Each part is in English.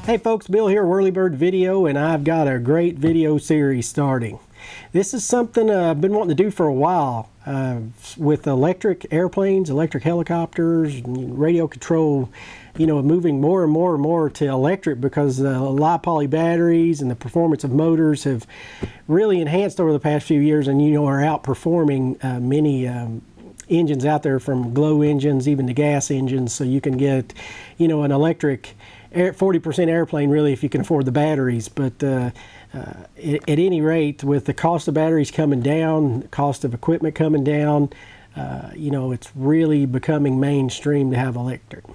Hey folks, Bill here, Whirlybird Video, and I've got a great video series starting. This is something I've been wanting to do for a while with electric airplanes, electric helicopters, radio control, moving more and more to electric because the li-poly batteries and the performance of motors have really enhanced over the past few years and are outperforming many engines out there, from glow engines even to gas engines. So you can get an electric 40% airplane really if you can afford the batteries. But at any rate, with the cost of batteries coming down, the cost of equipment coming down, it's really becoming mainstream to have electric.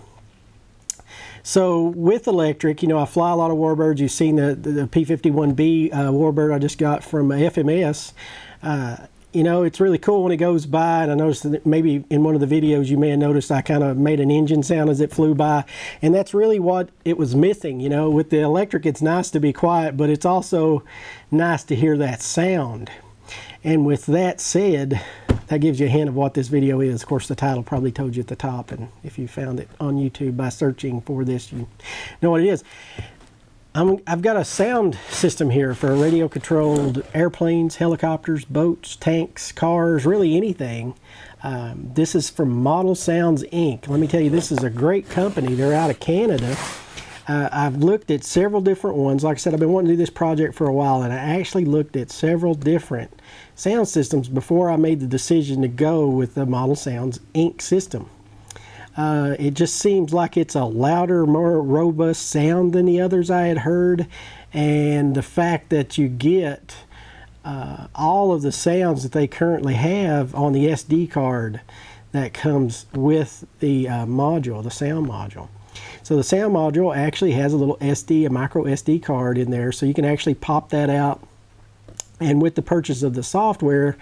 So with electric, I fly a lot of warbirds. You've seen the P-51B warbird I just got from FMS. It's really cool when it goes by, and I noticed that maybe in one of the videos you may have noticed I kind of made an engine sound as it flew by, and that's really what it was missing. With the electric, it's nice to be quiet, but it's also nice to hear that sound. And with that said, that gives you a hint of what this video is. Of course, the title probably told you at the top, and if you found it on YouTube by searching for this, you know what it is. I've got a sound system here for radio-controlled airplanes, helicopters, boats, tanks, cars, really anything. This is from Model Sounds, Inc. Let me tell you, this is a great company. They're out of Canada. I've looked at several different ones. Like I said, I've been wanting to do this project for a while, and I actually looked at several different sound systems before I made the decision to go with the Model Sounds, Inc. system. It just seems like it's a louder, more robust sound than the others I had heard, and the fact that you get all of the sounds that they currently have on the SD card that comes with the module, the sound module. So the sound module actually has a little a micro SD card in there, so you can actually pop that out. And with the purchase of the software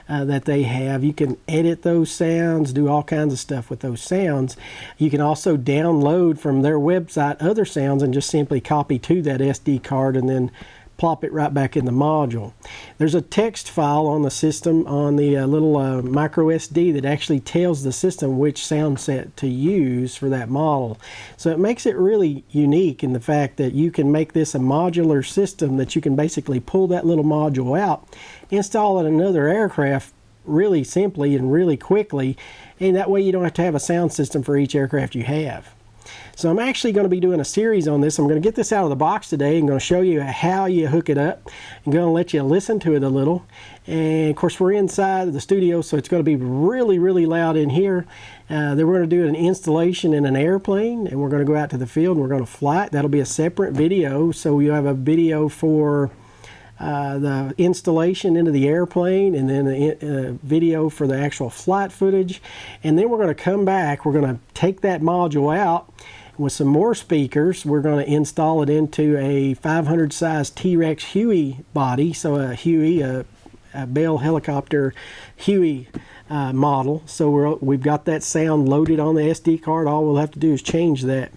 that they have, you can edit those sounds, do all kinds of stuff with those sounds. You can also download from their website other sounds and just simply copy to that SD card and then plop it right back in the module. There's a text file on the system on the little micro SD that actually tells the system which sound set to use for that model. So it makes it really unique in the fact that you can make this a modular system that you can basically pull that little module out, install it in another aircraft really simply and really quickly, and that way you don't have to have a sound system for each aircraft you have. So I'm actually going to be doing a series on this. I'm going to get this out of the box today and going to show you how you hook it up. I'm going to let you listen to it a little. And of course we're inside of the studio, so it's going to be really loud in here. Then we're going to do an installation in an airplane, and we're going to go out to the field and we're going to fly it. That'll be a separate video, so you have a video for the installation into the airplane, and then a video for the actual flight footage. And then we're going to come back, we're going to take that module out with some more speakers. We're going to install it into a 500 size T-Rex Huey body, so a Huey, a Bell helicopter Huey model. So we've got that sound loaded on the SD card. All we'll have to do is change that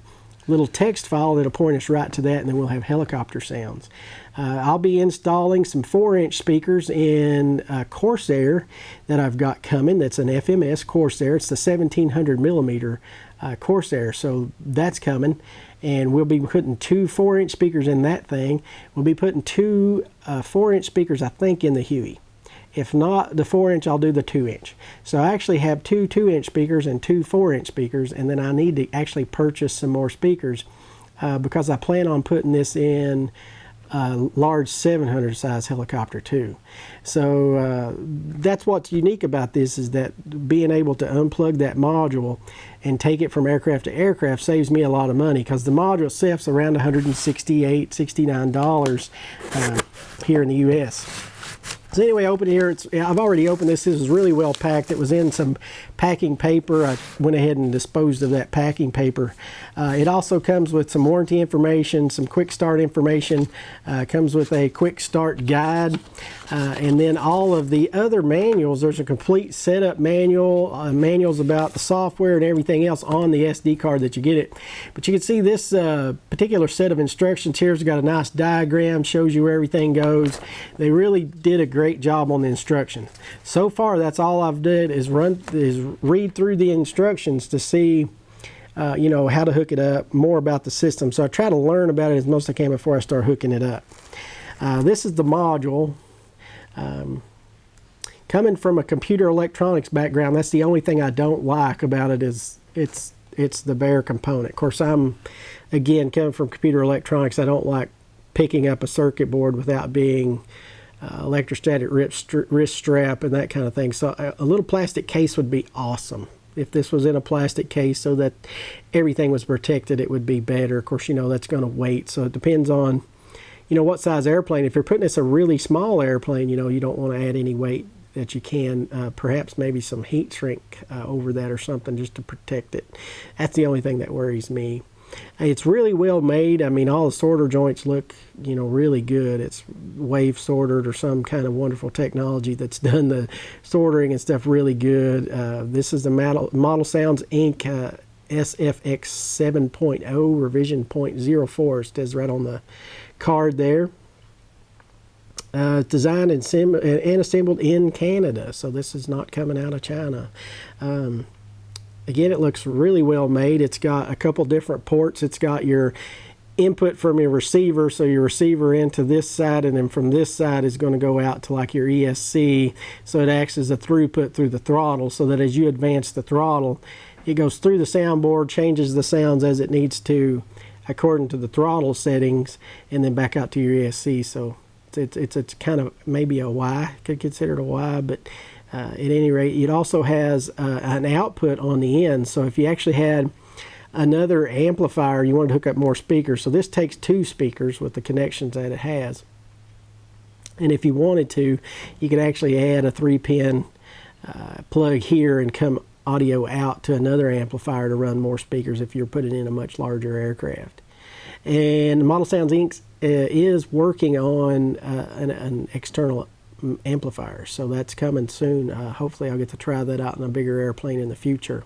little text file that'll point us right to that, and then we'll have helicopter sounds. I'll be installing some 4-inch speakers in Corsair that I've got coming. That's an FMS Corsair. It's the 1700 millimeter Corsair, so that's coming. And we'll be putting 2 4-inch speakers in that thing. We'll be putting 2 4-inch speakers, I think, in the Huey. If not the 4-inch, I'll do the 2-inch. So I actually have 2 2-inch speakers and 2 4-inch speakers, and then I need to actually purchase some more speakers because I plan on putting this in large 700 size helicopter too. So that's what's unique about this, is that being able to unplug that module and take it from aircraft to aircraft saves me a lot of money, because the module itself's around $168, $69 here in the US. So anyway, I open it here. I've already opened this. This is really well packed. It was in some packing paper. I went ahead and disposed of that packing paper. It also comes with some warranty information, some quick start information. Comes with a quick start guide, and then all of the other manuals. There's a complete setup manual, manuals about the software and everything else on the SD card that you get it. But you can see this particular set of instructions here has got a nice diagram, shows you where everything goes. They really did a great job on the instructions. So far, that's all I've did is read through the instructions to see you know, how to hook it up, more about the system. So I try to learn about it as most I can before I start hooking it up. This is the module. Coming from a computer electronics background, that's the only thing I don't like about it is it's the bare component. Of course, I'm, again, coming from computer electronics, I don't like picking up a circuit board without being electrostatic wrist strap and that kind of thing. So a little plastic case would be awesome. If this was in a plastic case so that everything was protected, it would be better. Of course, you know, that's going to weight. So it depends on, you know, what size airplane. If you're putting this a really small airplane, you know, you don't want to add any weight that you can. Perhaps maybe some heat shrink over that or something just to protect it. That's the only thing that worries me. It's really well made. I mean, all the solder joints look, you know, really good. It's wave soldered or some kind of wonderful technology that's done the soldering and stuff really good. This is the Model Sounds Inc. SFX 7.0 revision 0.04. It says right on the card there. Designed and assembled in Canada, so this is not coming out of China. Again, it looks really well made. It's got a couple different ports. It's got your input from your receiver, so your receiver into this side, and then from this side is going to go out to like your ESC, so it acts as a throughput through the throttle, so that as you advance the throttle, it goes through the soundboard, changes the sounds as it needs to according to the throttle settings, and then back out to your ESC. So it's kind of maybe a Y, could consider it a Y, but at any rate, it also has an output on the end. So if you actually had another amplifier, you wanted to hook up more speakers. So this takes 2 speakers with the connections that it has. And if you wanted to, you could actually add a 3-pin plug here and come audio out to another amplifier to run more speakers if you're putting in a much larger aircraft. And Model Sounds Inc. Is working on an external amplifier, so that's coming soon. Hopefully I'll get to try that out in a bigger airplane in the future.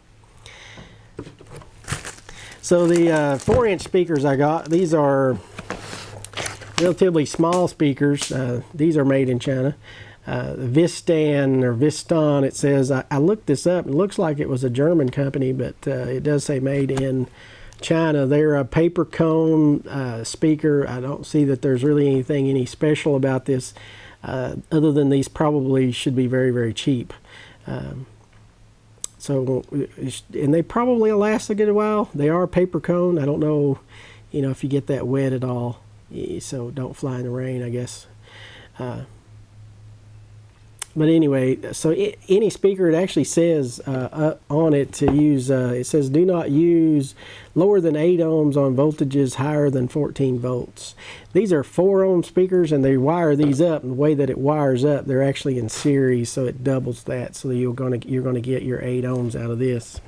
So the 4-inch speakers I got, these are relatively small speakers. These are made in China. Vistan or Viston, it says. I looked this up. It looks like it was a German company, but it does say made in China. They're a paper cone speaker. I don't see that there's really any special about this other than these probably should be very, very cheap. So, and they probably last a good while. They are paper cone. I don't know, you know, if you get that wet at all. So don't fly in the rain, I guess. But anyway, so any speaker, it actually says on it to use, it says do not use lower than 8 ohms on voltages higher than 14 volts. These are 4 ohm speakers, and they wire these up, and the way that it wires up, they're actually in series, so it doubles that, so you're gonna get your 8 ohms out of this.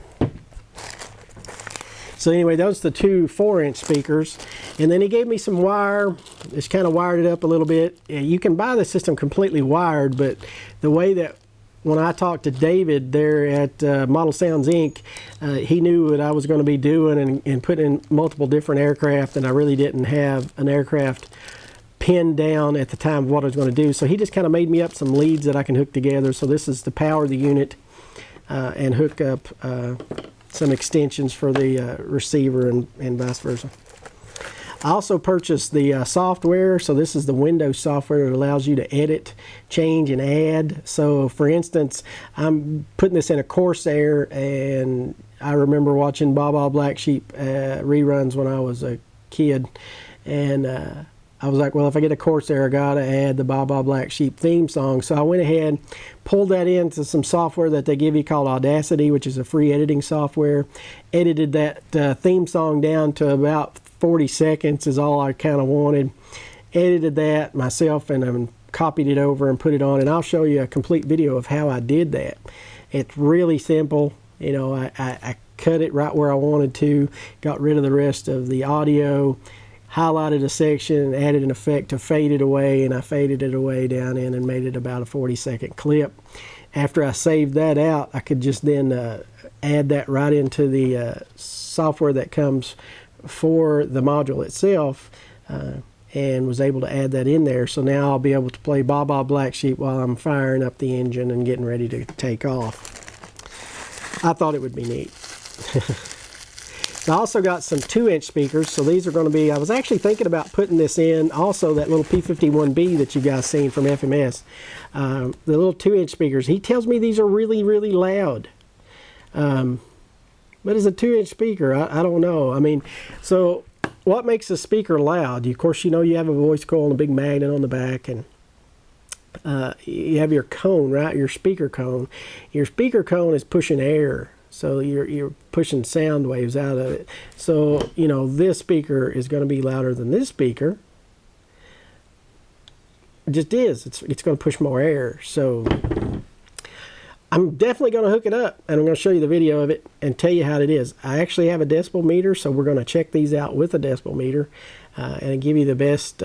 So anyway, those are the 2 4-inch speakers. And then he gave me some wire. Just kind of wired it up a little bit. You can buy the system completely wired, but the way that when I talked to David there at Model Sounds Inc., he knew what I was going to be doing and putting in multiple different aircraft, and I really didn't have an aircraft pinned down at the time of what I was going to do. So he just kind of made me up some leads that I can hook together. So this is to power the unit and hook up some extensions for the receiver and vice versa. I also purchased the software. So this is the Windows software that allows you to edit, change, and add. So for instance, I'm putting this in a Corsair, and I remember watching Baa Black Sheep reruns when I was a kid, and I was like, well, if I get a Corsair, I gotta add the Baa Black Sheep theme song. So I went ahead, pulled that into some software that they give you called Audacity, which is a free editing software. Edited that theme song down to about 40 seconds is all I kind of wanted. Edited that myself and copied it over and put it on. And I'll show you a complete video of how I did that. It's really simple. You know, I cut it right where I wanted to, got rid of the rest of the audio, highlighted a section, added an effect to fade it away, and I faded it away down in and made it about a 40-second clip. After I saved that out, I could just then add that right into the software that comes for the module itself, and was able to add that in there. So now I'll be able to play Baa Black Sheep while I'm firing up the engine and getting ready to take off. I thought it would be neat. I also got some 2-inch speakers, so these are going to be, I was actually thinking about putting this in, also that little P51B that you guys seen from FMS. The little 2-inch speakers. He tells me these are really, really loud. But as a 2-inch speaker, I don't know. I mean, so what makes a speaker loud? Of course, you know you have a voice coil and a big magnet on the back, and you have your cone, right? Your speaker cone. Your speaker cone is pushing air, so you're pushing sound waves out of it. So, you know, this speaker is going to be louder than this speaker. It just is. It's going to push more air. So I'm definitely going to hook it up, and I'm going to show you the video of it and tell you how it is. I actually have a decibel meter, so we're going to check these out with a decibel meter and give you the best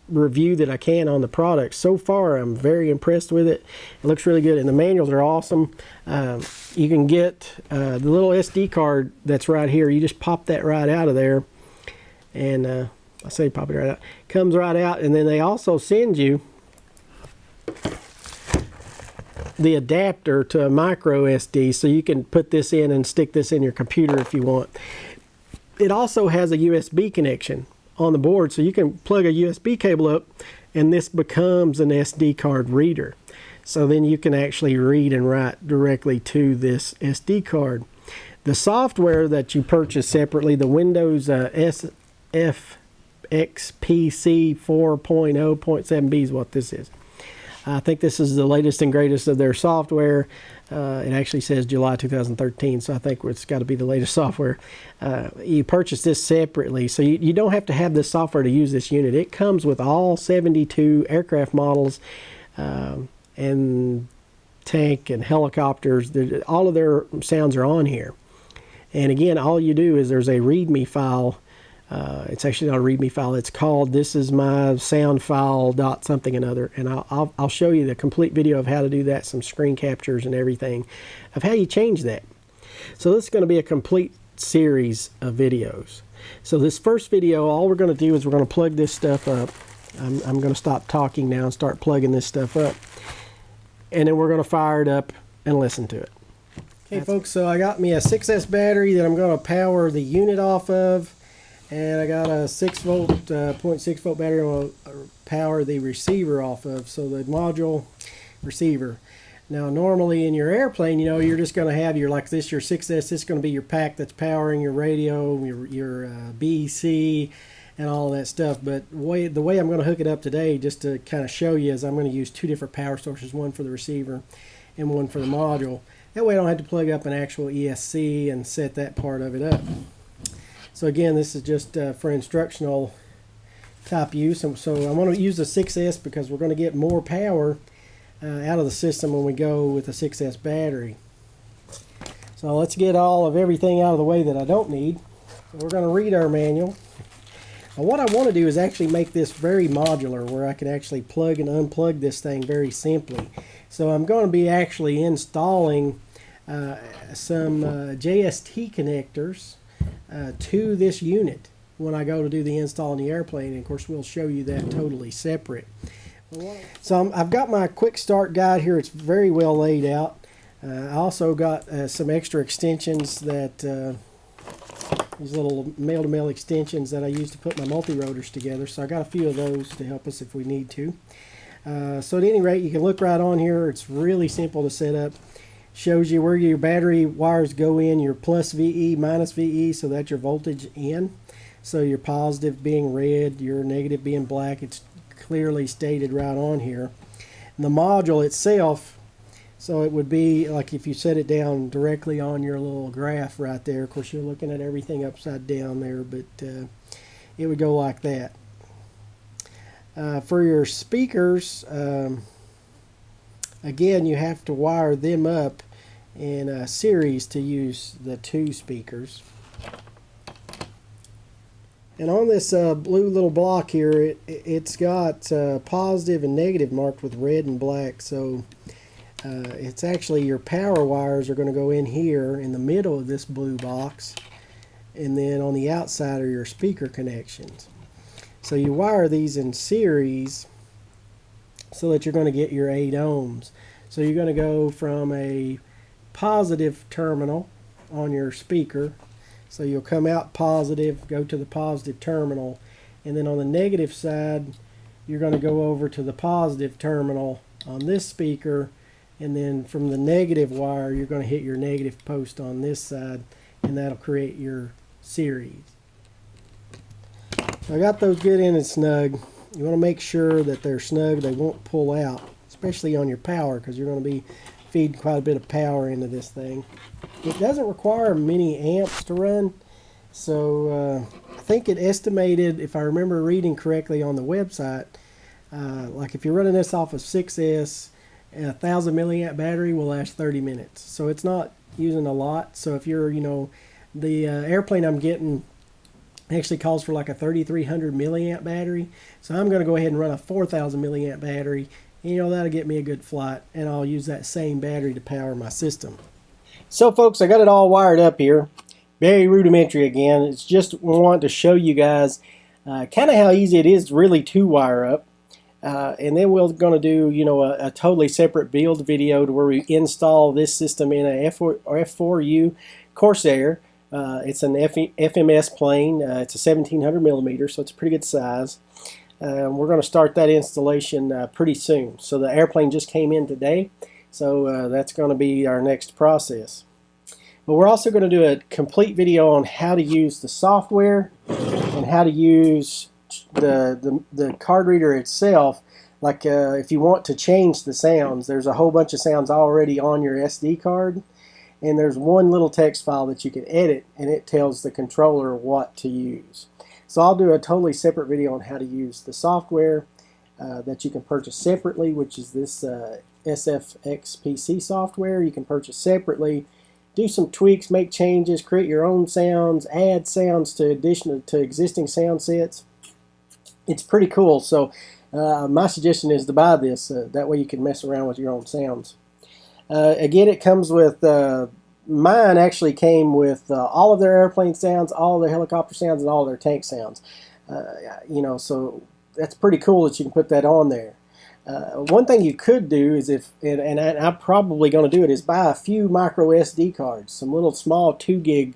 review that I can on the product. So far, I'm very impressed with it. It looks really good, and the manuals are awesome. You can get the little SD card that's right here. You just pop that right out of there, and I say pop it right out. Comes right out, and then they also send you the adapter to a micro SD, so you can put this in and stick this in your computer if you want. It also has a USB connection on the board, so you can plug a USB cable up and this becomes an SD card reader. So then you can actually read and write directly to this SD card. The software that you purchase separately, the Windows SFXPC 4.0.7B is what this is. I think this is the latest and greatest of their software. It actually says July 2013, so I think it's got to be the latest software. You purchase this separately, so you don't have to have this software to use this unit. It comes with all 72 aircraft models and tank and helicopters. All of their sounds are on here. And again, all you do is there's a README file. It's actually not a README file. It's called "This is my sound file dot something another," and I'll show you the complete video of how to do that, some screen captures and everything of how you change that. So this is going to be a complete series of videos. So this first video, all we're going to do is we're going to plug this stuff up. I'm going to stop talking now and start plugging this stuff up, and then we're going to fire it up and listen to it. Okay, folks. So I got me a 6S battery that I'm going to power the unit off of. And I got a 6 volt, 0.6 volt battery to power the receiver off of. So the module receiver. Now normally in your airplane, you know, you're just going to have your, like this, your 6S, this is going to be your pack that's powering your radio, your BEC, and all of that stuff. But the way I'm going to hook it up today, just to kind of show you, is I'm going to use 2 different power sources, one for the receiver and one for the module. That way I don't have to plug up an actual ESC and set that part of it up. So again, this is just for instructional type use. And so I want to use the 6S because we're going to get more power out of the system when we go with a 6S battery. So let's get all of everything out of the way that I don't need. So we're going to read our manual. Now what I want to do is actually make this very modular, where I can actually plug and unplug this thing very simply. So I'm going to be actually installing some JST connectors to this unit when I go to do the install in the airplane, and of course we'll show you that totally separate. So I've got my quick start guide here. It's very well laid out. I also got some extra extensions, that these little male-to-male extensions that I use to put my multi-rotors together. So I got a few of those to help us if we need to. So at any rate, you can look right on here. It's really simple to set up. Shows you where your battery wires go in, your plus VE, minus VE, so that's your voltage in. So your positive being red, your negative being black. It's clearly stated right on here. And the module itself, so it would be like if you set it down directly on your little graph right there. Of course, you're looking at everything upside down there, but it would go like that. For your speakers, again, you have to wire them up in a series to use the 2 speakers. And on this blue little block here, it's got positive and negative marked with red and black. So it's actually your power wires are going to go in here in the middle of this blue box, and then on the outside are your speaker connections. So you wire these in series so that you're going to get your 8 ohms. So you're going to go from a positive terminal on your speaker So you'll come out positive, go to the positive terminal, and then on the negative side, you're going to go over to the positive terminal on this speaker, and then from the negative wire, you're going to hit your negative post on this side, and that'll create your series. So I got those good in and snug. You want to make sure that they're snug, they won't pull out, especially on your power, because you're going to be feeding quite a bit of power into this thing. It doesn't require many amps to run, so I think it estimated, if I remember reading correctly on the website, like if you're running this off of 6S, a 1000 milliamp battery will last 30 minutes. So it's not using a lot. So if you're, the airplane I'm getting actually calls for like a 3300 milliamp battery. So I'm going to go ahead and run a 4000 milliamp battery. And, that'll get me a good flight, and I'll use that same battery to power my system. So folks, I got it all wired up here. Very rudimentary again. It's just want to show you guys kind of how easy it is really to wire up. And then we're going to do, a totally separate build video to where we install this system in a F4U Corsair. It's an FMS plane. It's a 1700 millimeter, so it's a pretty good size. We're going to start that installation pretty soon. So the airplane just came in today, so that's going to be our next process. But we're also going to do a complete video on how to use the software and how to use the card reader itself. Like if you want to change the sounds, there's a whole bunch of sounds already on your SD card, and there's one little text file that you can edit, and it tells the controller what to use. So I'll do a totally separate video on how to use the software that you can purchase separately, which is this SFX PC software. You can purchase separately, do some tweaks, make changes, create your own sounds, add sounds to existing sound sets. It's pretty cool. So my suggestion is to buy this. That way you can mess around with your own sounds. Again, it comes with, mine actually came with all of their airplane sounds, all of their helicopter sounds, and all of their tank sounds. So that's pretty cool that you can put that on there. One thing you could do is and I'm probably going to do it, is buy a few micro SD cards. Some little small 2 gig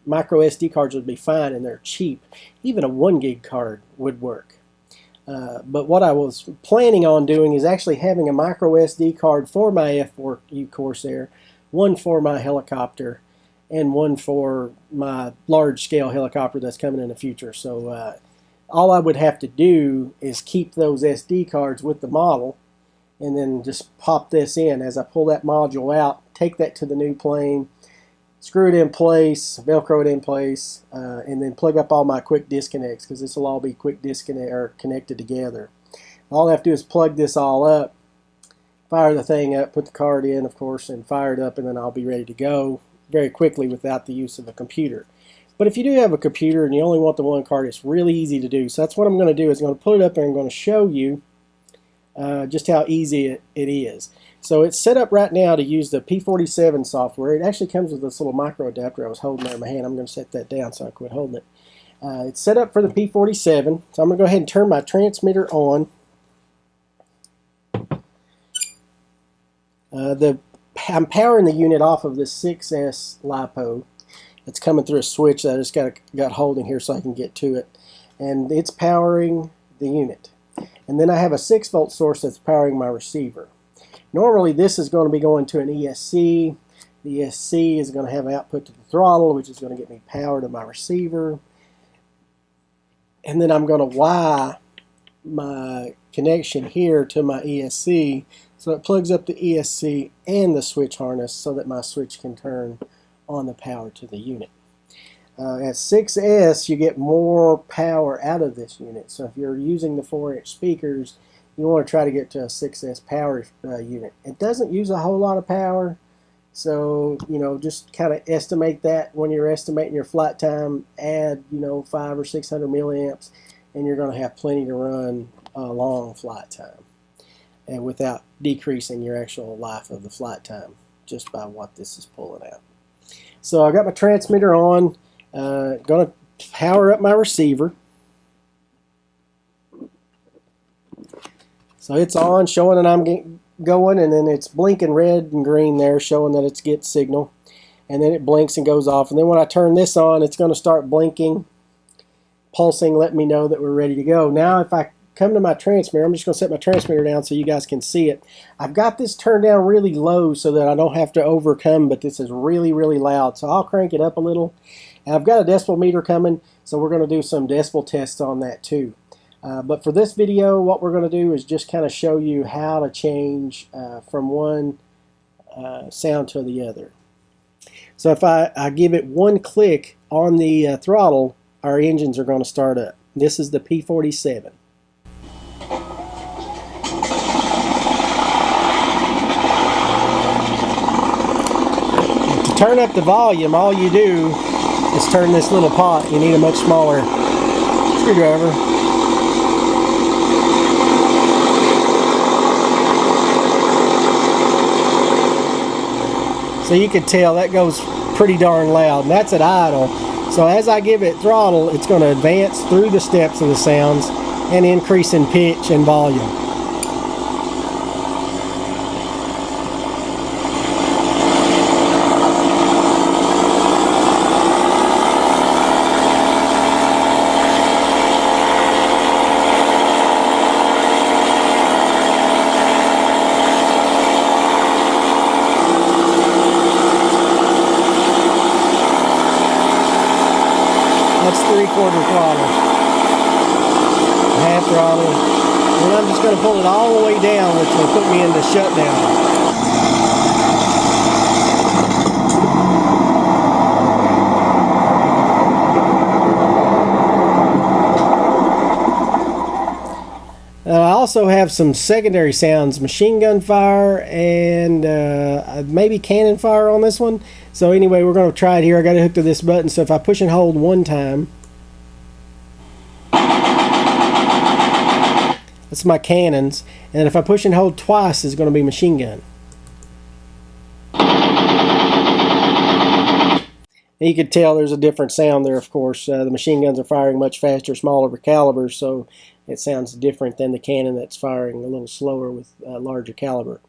micro SD cards would be fine, and they're cheap. Even a 1 gig card would work. But what I was planning on doing is actually having a micro SD card for my F4U Corsair, one for my helicopter, and one for my large-scale helicopter that's coming in the future. So all I would have to do is keep those SD cards with the model, and then just pop this in. As I pull that module out, take that to the new plane, screw it in place, Velcro it in place, and then plug up all my quick disconnects, because this will all be quick disconnect or connected together. All I have to do is plug this all up, fire the thing up, put the card in, of course, and fire it up, and then I'll be ready to go very quickly without the use of a computer. But if you do have a computer and you only want the one card, it's really easy to do. So that's what I'm going to do, is I'm going to put it up and I'm going to show you just how easy it is. So it's set up right now to use the P47 software. It actually comes with this little micro adapter I was holding there in my hand. I'm going to set that down so I quit holding it. It's set up for the P47. So I'm going to go ahead and turn my transmitter on. I'm powering the unit off of this 6S LiPo. It's coming through a switch that I just got holding here so I can get to it. And it's powering the unit. And then I have a 6-volt source that's powering my receiver. Normally this is going to be going to an ESC. The ESC is going to have output to the throttle, which is going to get me power to my receiver. And then I'm going to wire my connection here to my ESC, so it plugs up the ESC and the switch harness so that my switch can turn on the power to the unit. At 6S, you get more power out of this unit. So if you're using the 4-inch speakers, you want to try to get to a 6S power unit. It doesn't use a whole lot of power, so just kind of estimate that when you're estimating your flight time. Add 500 or 600 milliamps, and you're going to have plenty to run a long flight time, and without decreasing your actual life of the flight time just by what this is pulling out. So I got my transmitter on. Going to power up my receiver. So it's on, showing that I'm going, and then it's blinking red and green there, showing that it's getting signal. and then it blinks and goes off. And then when I turn this on, it's going to start blinking, pulsing, letting me know that we're ready to go. Now if I come to my transmitter, I'm just going to set my transmitter down so you guys can see it. I've got this turned down really low so that I don't have to overcome, but this is really, really loud. So I'll crank it up a little. And I've got a decibel meter coming, so we're going to do some decibel tests on that too. But for this video, what we're going to do is just kind of show you how to change from one sound to the other. So if I give it one click on the throttle, our engines are going to start up. This is the P47. To turn up the volume, all you do is turn this little pot. You need a much smaller screwdriver. So you can tell that goes pretty darn loud, and that's at idle. So as I give it throttle, it's going to advance through the steps of the sounds and increase in pitch and volume. That's 3/4 throttle, half throttle, and I'm just going to pull it all the way down, which will put me into shutdown. I also have some secondary sounds, machine gun fire and maybe cannon fire on this one. So anyway, we're going to try it here. I got it hooked to this button, so if I push and hold one time, that's my cannons, and if I push and hold twice, it's going to be machine gun. And you can tell there's a different sound there, of course. The machine guns are firing much faster, smaller calibers, so it sounds different than the cannon that's firing a little slower with larger caliber.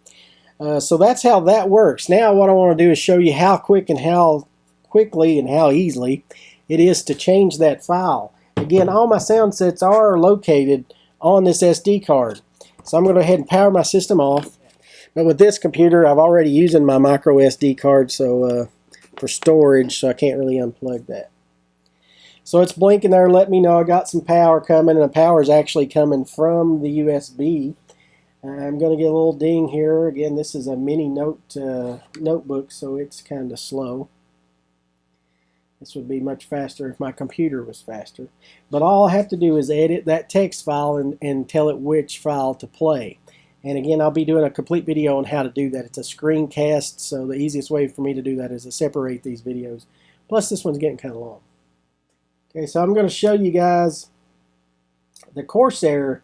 So that's how that works. Now what I want to do is show you how quick and how quickly and how easily it is to change that file. Again, all my sound sets are located on this SD card. So I'm going to go ahead and power my system off. But with this computer, I've already using my micro SD card for storage, so I can't really unplug that. So it's blinking there, let me know I got some power coming, and the power is actually coming from the USB. I'm going to get a little ding here. Again, this is a mini notebook, so it's kind of slow. This would be much faster if my computer was faster. But all I have to do is edit that text file and tell it which file to play. And again, I'll be doing a complete video on how to do that. It's a screencast, so the easiest way for me to do that is to separate these videos. Plus, this one's getting kind of long. Okay, so I'm going to show you guys the Corsair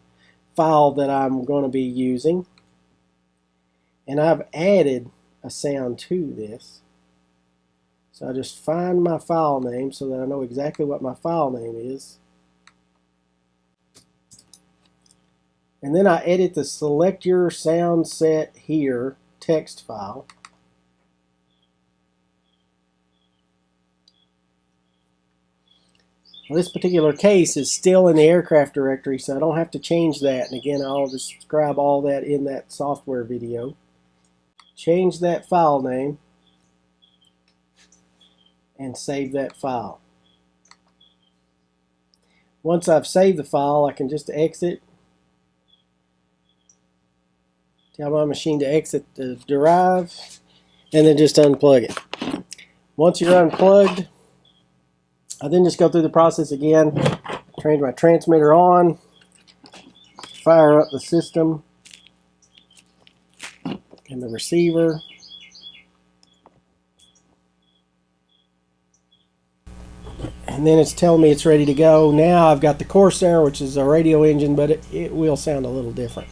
file that I'm going to be using. And I've added a sound to this. So I just find my file name so that I know exactly what my file name is. And then I edit the select your sound set here text file. Well, this particular case is still in the aircraft directory, so I don't have to change that. And again, I'll describe all that in that software video. Change that file name and save that file. Once I've saved the file, I can just exit. Tell my machine to exit the drive and then just unplug it. Once you're unplugged, I then just go through the process again, turn my transmitter on, fire up the system and the receiver. And then it's telling me it's ready to go. Now I've got the Corsair, which is a radio engine, but it will sound a little different.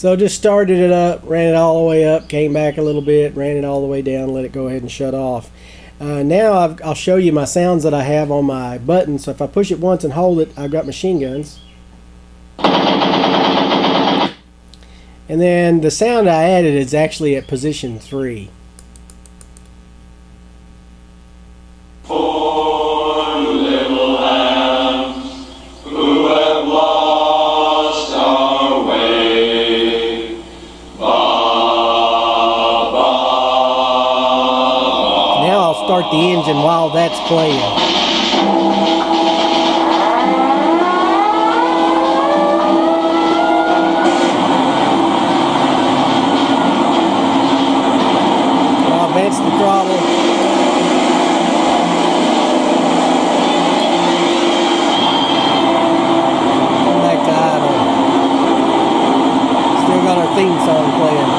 So just started it up, ran it all the way up, came back a little bit, ran it all the way down, let it go ahead and shut off. Now I'll show you my sounds that I have on my button. So if I push it once and hold it, I've got machine guns. And then the sound I added is actually at position 3. Start the engine while that's playing. I'll advance the throttle. Come back to idle. Still got our theme song playing.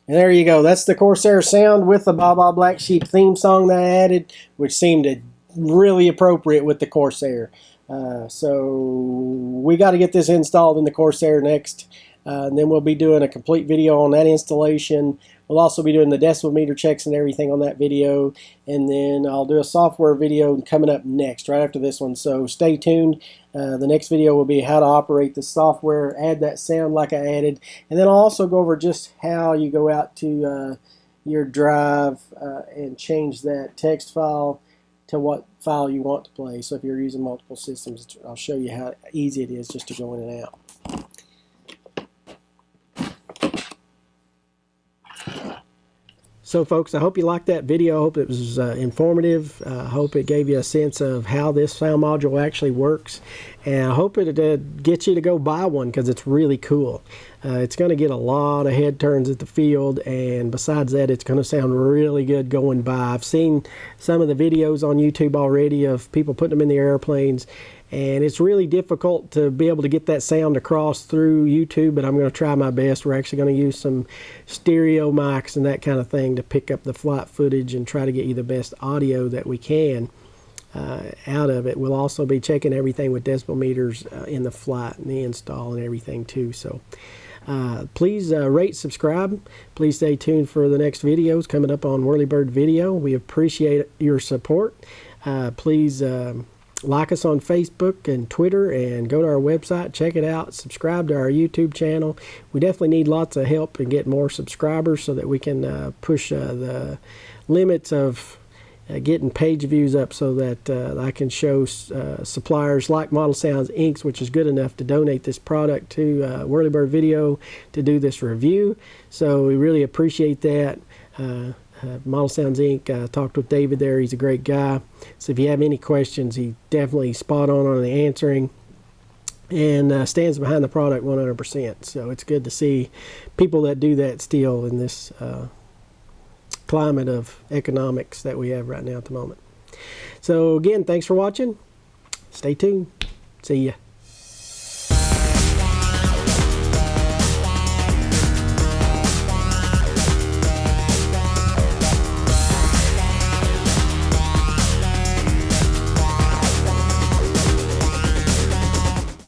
And there you go. That's the Corsair sound with the Baa Baa Black Sheep theme song that I added, which seemed really appropriate with the Corsair. So we got to get this installed in the Corsair next. And then we'll be doing a complete video on that installation. We'll also be doing the decibel meter checks and everything on that video. And then I'll do a software video coming up next, right after this one. So stay tuned. The next video will be how to operate the software, add that sound like I added. And then I'll also go over just how you go out to your drive and change that text file to what file you want to play. So if you're using multiple systems, I'll show you how easy it is just to go in and out. So folks, I hope you liked that video. I hope it was informative. I hope it gave you a sense of how this sound module actually works. And I hope it gets you to go buy one because it's really cool. It's going to get a lot of head turns at the field, and besides that, it's going to sound really good going by. I've seen some of the videos on YouTube already of people putting them in the airplanes, and it's really difficult to be able to get that sound across through YouTube, but I'm going to try my best. We're actually going to use some stereo mics and that kind of thing to pick up the flight footage and try to get you the best audio that we can out of it. We'll also be checking everything with decibel meters in the flight and the install and everything too. So please rate, subscribe. Please stay tuned for the next videos coming up on Whirlybird Video. We appreciate your support. Please like us on Facebook and Twitter, and go to our website, check it out, subscribe to our YouTube channel. We definitely need lots of help and get more subscribers so that we can push the limits of getting page views up, so that I can show suppliers like Model Sounds Inc., which is good enough to donate this product to Whirlybird Video to do this review. So we really appreciate that. Model Sounds Inc. Talked with David there. He's a great guy. So if you have any questions, he's definitely spot on the answering, and stands behind the product 100%. So it's good to see people that do that still in this climate of economics that we have right now at the moment. So again, thanks for watching. Stay tuned. See ya.